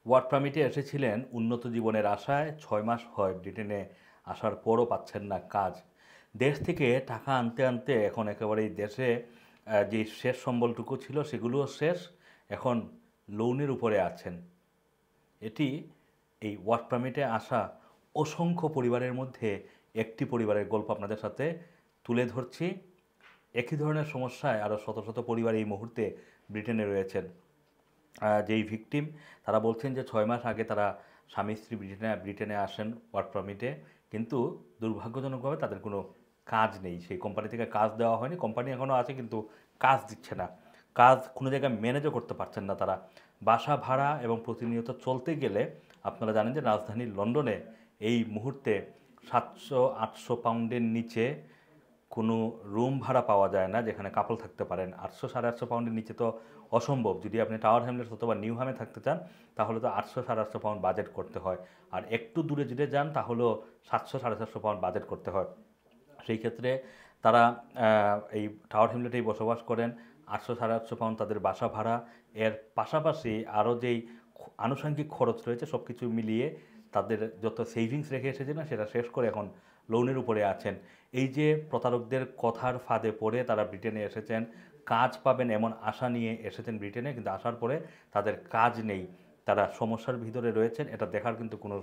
Work পারমিটে এসেছিলেন উন্নত জীবনের আশায়। 6 মাস হয় ব্রিটেনে আসার পরও পাচ্ছেন না কাজ। দেশ থেকে টাকা আনতে আনতে এখন একেবারেই দেশে যে শেষ সম্বলটুকু ছিল সেগুলোও শেষ। এখন লোনের উপরে আছেন। এটি এই ওয়ার্ক পারমিটে আসা অসংখ্য পরিবারের মধ্যে একটি পরিবারের গল্প আপনাদের সাথে তুলে ধরছি। একই ধরনের সমস্যায় আরও শত শত পরিবার এই মুহূর্তে ব্রিটেনে রয়েছেন। যেই ভিকটিম তারা বলছেন যে 6 মাস আগে তারা স্বামী স্ত্রী ব্রিটেনে আসেন ওয়ার্ক পারমিটে, কিন্তু দুর্ভাগ্যজনকভাবে তাদের কোনো কাজ নেই। সেই কোম্পানি থেকে কাজ দেওয়া হয়নি, কোম্পানি এখনও আছে কিন্তু কাজ দিচ্ছে না। কাজ কোনো জায়গায় ম্যানেজও করতে পারছেন না তারা। বাসা ভাড়া এবং প্রতিনিয়ত চলতে গেলে আপনারা জানেন যে রাজধানী লন্ডনে এই মুহূর্তে 700-800 পাউন্ডের নিচে কোনো রুম ভাড়া পাওয়া যায় না যেখানে কাপল থাকতে পারেন। 800-850 পাউন্ডের নিচে তো অসম্ভব। যদি আপনি টাওয়ার হ্যামলেটস অথবা নিউ হামে থাকতে চান তাহলে তো 800-850 পাউন্ড বাজেট করতে হয়। আর একটু দূরে যদি যান তাহলেও 700-750 পাউন্ড বাজেট করতে হয়। সেই ক্ষেত্রে তারা এই টাওয়ার হ্যামলেটেই বসবাস করেন। 800-850 পাউন্ড তাদের বাসা ভাড়া। এর পাশাপাশি আরও যেই আনুষঙ্গিক খরচ রয়েছে সব কিছু মিলিয়ে তাদের যত সেভিংস রেখে এসেছিলেন সেটা শেষ করে এখন লোনের উপরে আছেন। এই যে প্রতারকদের কথার ফাঁদে পড়ে তারা ব্রিটেনে এসেছেন, কাজ পাবেন এমন আশা নিয়ে এসেছেন ব্রিটেনে, কিন্তু আসার পরে তাদের কাজ নেই, তারা সমস্যার ভিতরে রয়েছেন, এটা দেখার কিন্তু কোনো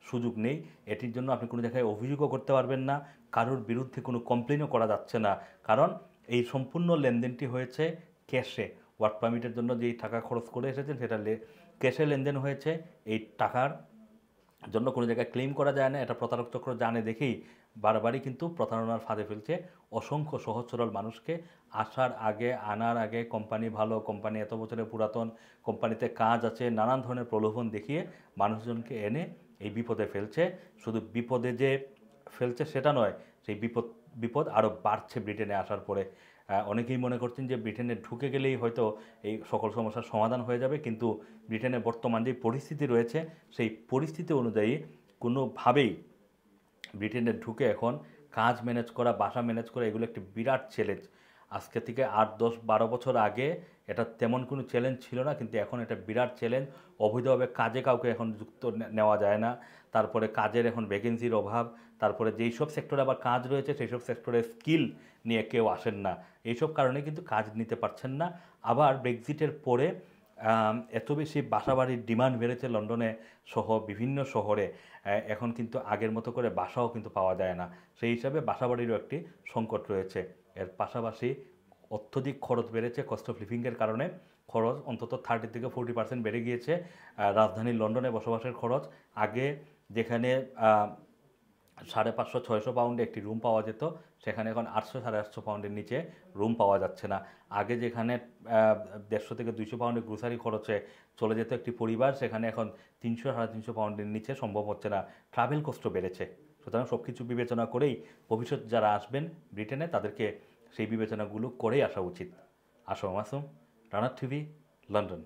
সুযোগ নেই। এটির জন্য আপনি কোনো জায়গায় অভিযোগও করতে পারবেন না, কারোর বিরুদ্ধে কোনো কমপ্লেনও করা যাচ্ছে না, কারণ এই সম্পূর্ণ লেনদেনটি হয়েছে ক্যাশে। ওয়ার্ক পারমিটের জন্য যেই টাকা খরচ করে এসেছেন সেটা ক্যাশে লেনদেন হয়েছে। এই টাকার জন্য কোনো জায়গায় ক্লেম করা যায় না। এটা প্রতারক চক্র জানে দেখেই বারবারই কিন্তু প্রতারণার ফাঁদে ফেলছে অসংখ্য সহজ সরল মানুষকে। আনার আগে কোম্পানি ভালো, কোম্পানি এত বছরের পুরাতন, কোম্পানিতে কাজ আছে, নানান ধরনের প্রলোভন দেখিয়ে মানুষজনকে এনে এই বিপদে ফেলছে। শুধু বিপদে যে ফেলছে সেটা নয়, সেই বিপদ আরও বাড়ছে ব্রিটেনে আসার পরে। অনেকেই মনে করছেন যে ব্রিটেনে ঢুকে গেলেই হয়তো এই সকল সমস্যার সমাধান হয়ে যাবে, কিন্তু ব্রিটেনে বর্তমান যে পরিস্থিতি রয়েছে সেই পরিস্থিতি অনুযায়ী কোনোভাবেই ব্রিটেনে ঢুকে এখন কাজ ম্যানেজ করা, বাসা ম্যানেজ করা এগুলো একটি বিরাট চ্যালেঞ্জ। আজকে থেকে 8, 10, 12 বছর আগে এটা তেমন কোনো চ্যালেঞ্জ ছিল না, কিন্তু এখন এটা বিরাট চ্যালেঞ্জ। অবৈধভাবে কাজে কাউকে এখন যুক্ত নেওয়া যায় না। তারপরে কাজের এখন ভ্যাকেন্সির অভাব। তারপরে যেই সব সেক্টরে আবার কাজ রয়েছে সেই সব সেক্টরে স্কিল নিয়ে কেউ আসেন না। এইসব কারণে কিন্তু কাজ নিতে পারছেন না। আবার ব্রেক্সিটের পরে এত বেশি বাসাবাড়ির ডিমান্ড বেড়েছে লন্ডনে সহ বিভিন্ন শহরে। এখন কিন্তু আগের মতো করে বাসাও কিন্তু পাওয়া যায় না। সেই হিসাবে বাসাবাড়িরও একটি সংকট রয়েছে। এর পাশাপাশি অত্যধিক খরচ বেড়েছে, কস্ট অফ লিভিংয়ের কারণে খরচ অন্তত 30-40% বেড়ে গিয়েছে। রাজধানী লন্ডনে বসবাসের খরচ আগে যেখানে 550-600 পাউন্ডে একটি রুম পাওয়া যেত, সেখানে এখন 800-850 পাউন্ডের নিচে রুম পাওয়া যাচ্ছে না। আগে যেখানে 150-200 পাউন্ডের গ্রোসারি খরচে চলে যেত একটি পরিবার, সেখানে এখন 300-350 পাউন্ডের নিচে সম্ভব হচ্ছে না। ট্রাভেল কষ্ট বেড়েছে। সুতরাং সব কিছু বিবেচনা করেই ভবিষ্যৎ যারা আসবেন ব্রিটেনে তাদেরকে সেই বিবেচনাগুলো করেই আসা উচিত। আসো মাসুম, রানার টিভি, লন্ডন।